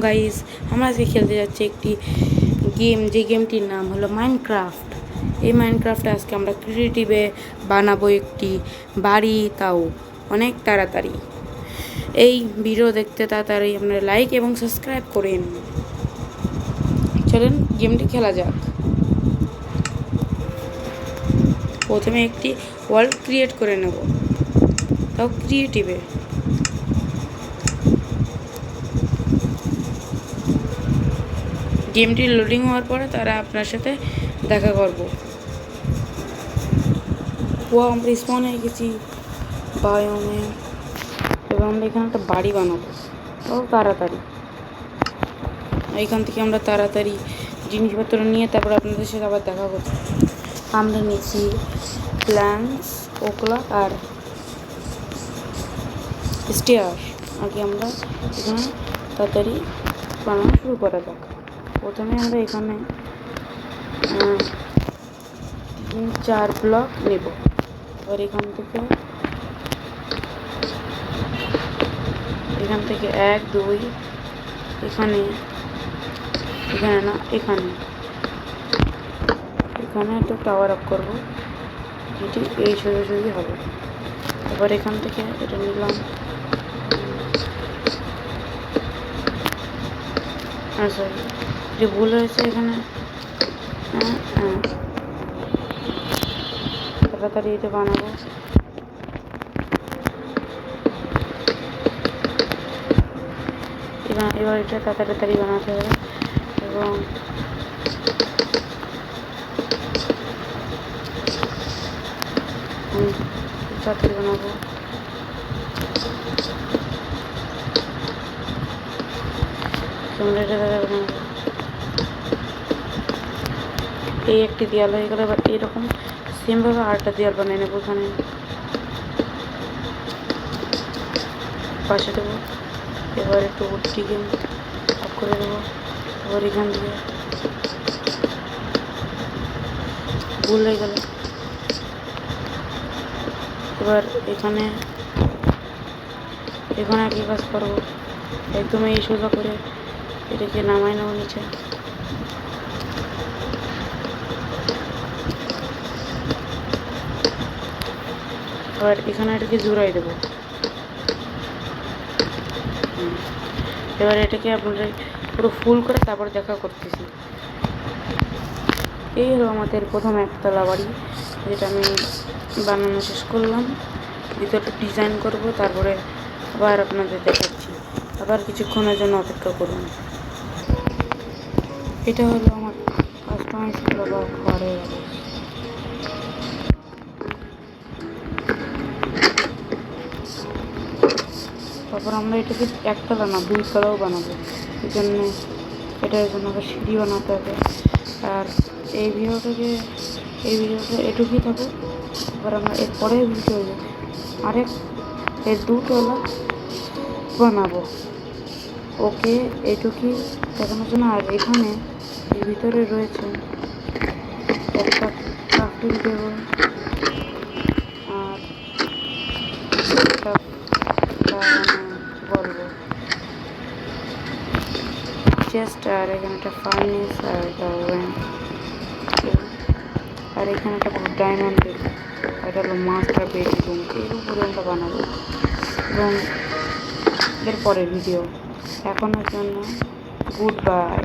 Guys, আমরা আজকে খেলতে যাচ্ছি একটি গেম, যে গেমটির নাম হলো মাইনক্রাফট। এই মাইনক্রাফটে আজকে আমরা ক্রিয়েটিভে বানাবো একটি বাড়ি, তাও অনেক তাড়াতাড়ি। এই ভিডিও দেখতে তাড়াতাড়ি আপনারা লাইক এবং সাবস্ক্রাইব করেন। চলেন গেমটি খেলা যাক। প্রথমে একটি ওয়ার্ল্ড ক্রিয়েট করে নেব, তাও ক্রিয়েটিভে। গেমটি লোডিং হওয়ার পরে তারা আপনার সাথে দেখা করব। আমরা স্পন হয়ে গেছি বায়োমে, এবার আমরা এখানে একটা বাড়ি বানাবো, তাও তাড়াতাড়ি। এইখান থেকে আমরা তাড়াতাড়ি জিনিসপত্র নিয়ে তারপর আপনাদের সাথে আবার দেখা করছি। আমরা নিচ্ছি প্ল্যান্স, ওকলা আর স্টেয়ার। আগে আমরা এখানে তাড়াতাড়ি বানানো শুরু করা যাক। প্রথমে আমরা এখানে 3-4 ব্লক নেব। এবার এখান থেকে 1, 2, এখানে না, এখানে একটা টাওয়ার আপ করবো, যেটি এই সোজাসুজি হবে। এবার এখান থেকে এটা নিলাম, সরি যে ভুল হয়েছে এখানে। তাড়াতাড়ি এটা বানাবো। এবার এটা তাড়াতাড়ি বানাতে হবে এবং তাড়াতাড়ি বানাবো। এই একটি দেয়াল হয়ে গেলে এবার এরকম সেমভাবে আরেকটা দেয়াল বানিয়ে নেবো। এখানে পাশে দেবো। এবার একটু উঠটিকে অফ করে দেবো। এবার এখান থেকে ভুল হয়ে গেল। এবার এখানে একই কাজ করবো, একদম এই সোজা করে এটাকে নামাই নেবো নিচে। এবার এখানে এটাকে জোড়াই দেবো। এবার এটাকে আপনারা পুরো ফুল করে তারপর দেখা করতেছি। এই হলো আমাদের প্রথম একতলা বাড়ি, যেটা আমি বানানো শেষ করলাম। ভিতরটা ডিজাইন করব, তারপরে আবার আপনাদের দেখাচ্ছি। আবার কিছুক্ষণের জন্য অপেক্ষা করুন। এটা হলো আমার কাস্টমাইজ করা বা ঘরে। তারপর আমরা এটাকে একতলা না 2 তলাও বানাবো। এই জন্য এটার জন্য আবার সিঁড়ি বানাতে হবে। আর এই ভিডিওটা এটুকুই থাকুক। এবার আমরা এরপরে ভিডিও এর 2 তলা বানাবো। ওকে, এটুকুই দেখানোর জন্য। আর এখানে এর ভিতরে রয়েছে একটা ক্রাফটিং টেবিল আর একটা বলবো চেস্ট, আর এখানে একটা ফার্নেস আর একটা ওভেন, আর এখানে একটা ডায়মন্ড, এটা হলো মাস্টার বেডরুম। এর উপরে আমরা বানাবো এবং এর পরের ভিডিও। এখনের জন্য গুড বাই।